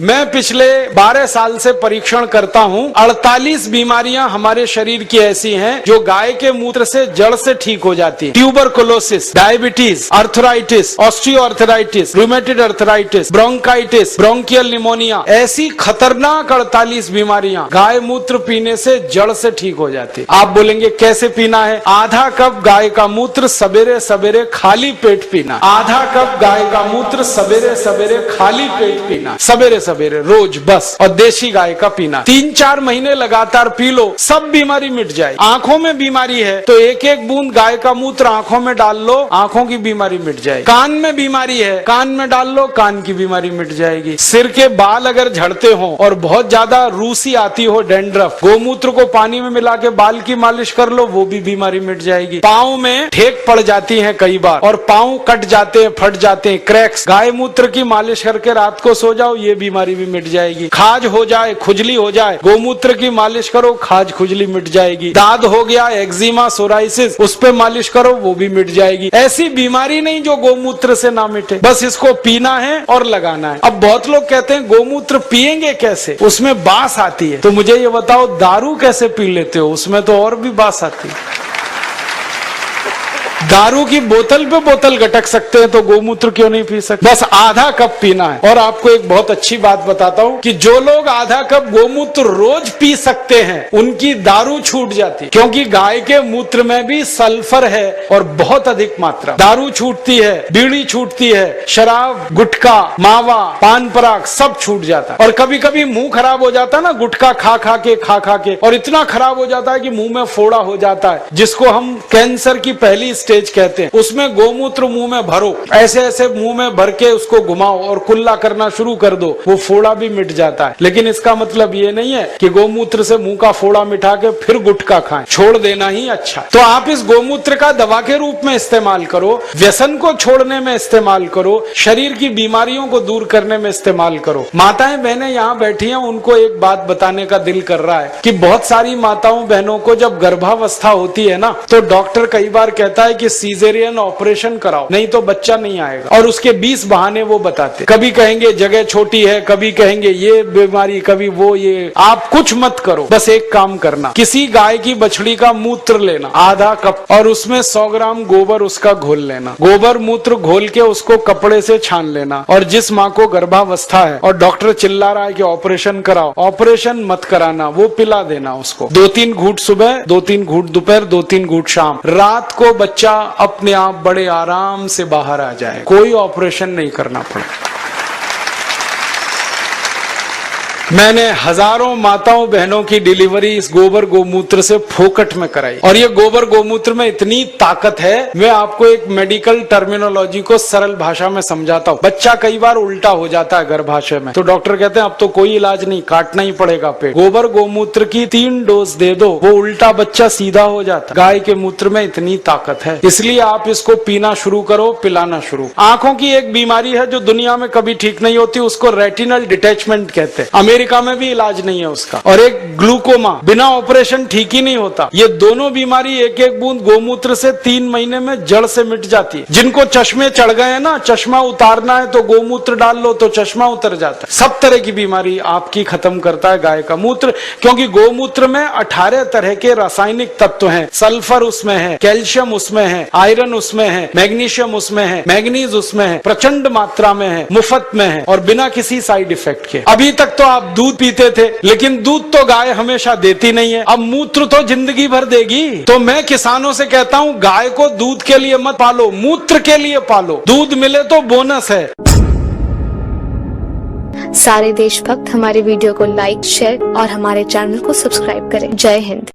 मैं पिछले 12 साल से परीक्षण करता हूँ। 48 बीमारियां हमारे शरीर की ऐसी हैं जो गाय के मूत्र से जड़ से ठीक हो जाती है। Tuberculosis, diabetes, arthritis, osteoarthritis, rheumatoid arthritis, bronchitis, bronchial pneumonia, ऐसी खतरनाक 48 बीमारियां गाय मूत्र पीने से जड़ से ठीक हो जाती है। आप बोलेंगे कैसे पीना है? आधा कप गाय का मूत्र सवेरे सवेरे खाली पेट पीना। आधा कप गाय का मूत्र सवेरे सवेरे खाली पेट पीना, सवेरे सवेरे रोज बस। और देशी गाय का पीना 3-4 महीने लगातार पी लो, सब बीमारी मिट जाए। आंखों में बीमारी है तो एक एक बूंद गाय का मूत्र आंखों में डाल लो, आंखों की बीमारी मिट जाए। कान में बीमारी है, कान में डाल लो, कान की बीमारी मिट जाएगी। सिर के बाल अगर झड़ते हो और बहुत ज्यादा रूसी आती हो, डैंड्रफ, गोमूत्र को पानी में मिला के बाल की मालिश कर लो, वो भी बीमारी मिट जाएगी। पाँव में ठेक पड़ जाती है कई बार और पाँव कट जाते हैं, फट जाते हैं, क्रैक्स, गाय मूत्र की मालिश करके रात को सो जाओ, ये बीमारी भी मिट जाएगी। खाज हो जाए, खुजली हो जाए, गोमूत्र की मालिश करो, खाज खुजली मिट जाएगी। दाद हो गया, एक्जिमा, सोराइसिस, उस पे मालिश करो, वो भी मिट जाएगी। ऐसी बीमारी नहीं जो गोमूत्र से ना मिटे। बस इसको पीना है और लगाना है। अब बहुत लोग कहते हैं गोमूत्र पिएंगे कैसे, उसमें बास आती है। तो मुझे ये बताओ, दारू कैसे पी लेते हो? उसमें तो और भी बास आती है। दारू की बोतल पे बोतल गटक सकते हैं तो गोमूत्र क्यों नहीं पी सकते? बस आधा कप पीना है। और आपको एक बहुत अच्छी बात बताता हूँ कि जो लोग आधा कप गोमूत्र रोज पी सकते हैं उनकी दारू छूट जाती है, क्योंकि गाय के मूत्र में भी सल्फर है और बहुत अधिक मात्रा। दारू छूटती है, बीड़ी छूटती है, शराब, गुटखा, मावा, पान पराग सब छूट जाता है। और कभी कभी मुंह खराब हो जाता है ना, गुटखा खा खा के, और इतना खराब हो जाता है कि मुंह में फोड़ा हो जाता है, जिसको हम कैंसर की पहली स्टेज कहते हैं। उसमें गोमूत्र मुंह में भरो, ऐसे ऐसे मुंह में भर के उसको घुमाओ और कुल्ला करना शुरू कर दो, वो फोड़ा भी मिट जाता है। लेकिन इसका मतलब ये नहीं है कि गोमूत्र से मुंह का फोड़ा मिटा के फिर गुटखा खाएं, छोड़ देना ही अच्छा। तो आप इस गोमूत्र का दवा के रूप में इस्तेमाल करो, व्यसन को छोड़ने में इस्तेमाल करो, शरीर की बीमारियों को दूर करने में इस्तेमाल करो। माताएं बहनें यहाँ बैठी हैं, उनको एक बात बताने का दिल कर रहा है कि बहुत सारी माताओं बहनों को जब गर्भावस्था होती है ना, तो डॉक्टर कई बार कहता है कि सीजेरियन ऑपरेशन कराओ, नहीं तो बच्चा नहीं आएगा। और उसके 20 बहाने वो बताते, कभी कहेंगे जगह छोटी है, कभी कहेंगे ये बीमारी, कभी वो ये। आप कुछ मत करो, बस एक काम करना, किसी गाय की बछड़ी का मूत्र लेना आधा कप और उसमें 100 ग्राम गोबर उसका घोल लेना। गोबर मूत्र घोल के उसको कपड़े से छान लेना। और जिस माँ को गर्भावस्था है और डॉक्टर चिल्ला रहा है कि ऑपरेशन कराओ, ऑपरेशन मत कराना, वो पिला देना उसको। 2-3 घूंट सुबह, 2-3 घूंट दोपहर, 2-3 घूंट शाम। रात को बच्चा अपने आप बड़े आराम से बाहर आ जाए, कोई ऑपरेशन नहीं करना पड़े। मैंने हजारों माताओं बहनों की डिलीवरी इस गोबर गोमूत्र से फोकट में कराई। और ये गोबर गोमूत्र में इतनी ताकत है, मैं आपको एक मेडिकल टर्मिनोलॉजी को सरल भाषा में समझाता हूँ। बच्चा कई बार उल्टा हो जाता है गर्भाशय में, तो डॉक्टर कहते हैं अब तो कोई इलाज नहीं, काटना ही पड़ेगा पेट। गोबर गोमूत्र की 3 डोज दे दो, वो उल्टा बच्चा सीधा हो जाता। गाय के मूत्र में इतनी ताकत है, इसलिए आप इसको पीना शुरू करो, पिलाना शुरू। आंखों की एक बीमारी है जो दुनिया में कभी ठीक नहीं होती, उसको रेटिनल डिटैचमेंट कहते हैं। अमेरिका में भी इलाज नहीं है उसका। और एक ग्लूकोमा, बिना ऑपरेशन ठीक ही नहीं होता। ये दोनों बीमारी एक एक बूंद गोमूत्र से 3 महीने में जड़ से मिट जाती है। जिनको चश्मे चढ़ गए हैं ना, चश्मा उतारना है तो गोमूत्र डाल लो तो चश्मा उतर जाता है। सब तरह की बीमारी आपकी खत्म करता है गाय का मूत्र, क्योंकि गोमूत्र में 18 तरह के रासायनिक तत्व हैं। सल्फर उसमें है, कैल्शियम उसमें है, आयरन उसमें है, मैग्नीशियम उसमें है, मैग्नीज उसमें है, प्रचंड मात्रा में है, मुफ्त में है और बिना किसी साइड इफेक्ट के। अभी तक तो आप दूध पीते थे, लेकिन दूध तो गाय हमेशा देती नहीं है, अब मूत्र तो जिंदगी भर देगी। तो मैं किसानों से कहता हूँ, गाय को दूध के लिए मत पालो, मूत्र के लिए पालो। दूध मिले तो बोनस है। सारे देशभक्त हमारे वीडियो को लाइक, शेयर और हमारे चैनल को सब्सक्राइब करें। जय हिंद।